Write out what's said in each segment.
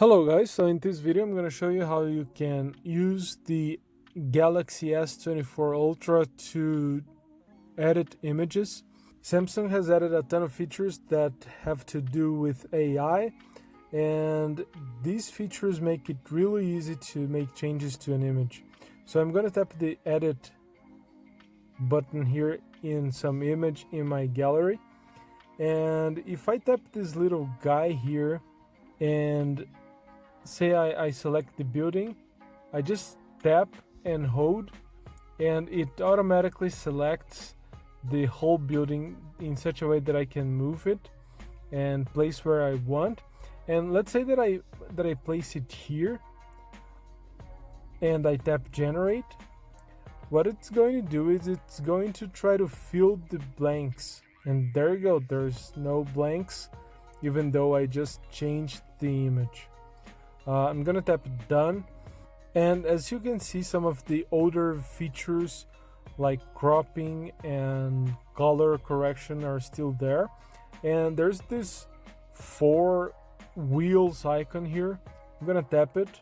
Hello guys, so in this video I'm going to show you how you can use the Galaxy S24 Ultra to edit images. Samsung has added a ton of features that have to do with AI, and these features make it really easy to make changes to an image. So I'm going to tap the edit button here in some image in my gallery, and if I tap this little guy here and say I select the building, I just tap and hold, and it automatically selects the whole building in such a way that I can move it and place where I want. And let's say that I place it here and I tap generate. What it's going to do is it's going to try to fill the blanks, and there you go, there's no blanks even though I just changed the image. I'm gonna tap done, and as you can see, some of the older features like cropping and color correction are still there, and there's this 4 wheels icon here. I'm gonna tap it,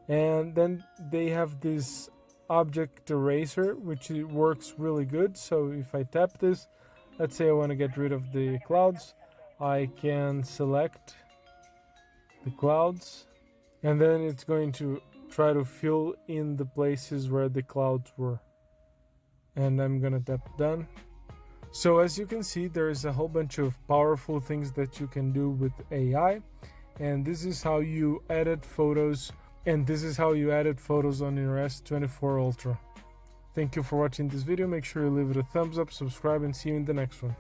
and then they have this object eraser which works really good. So if I tap this, let's say I want to get rid of the clouds, I can select the clouds, and then it's going to try to fill in the places where the clouds were, and I'm gonna tap done. So as you can see, there's a whole bunch of powerful things that you can do with AI, and this is how you edit photos on your S24 Ultra. Thank you for watching this video. Make sure you leave it a thumbs up, subscribe, and see you in the next one.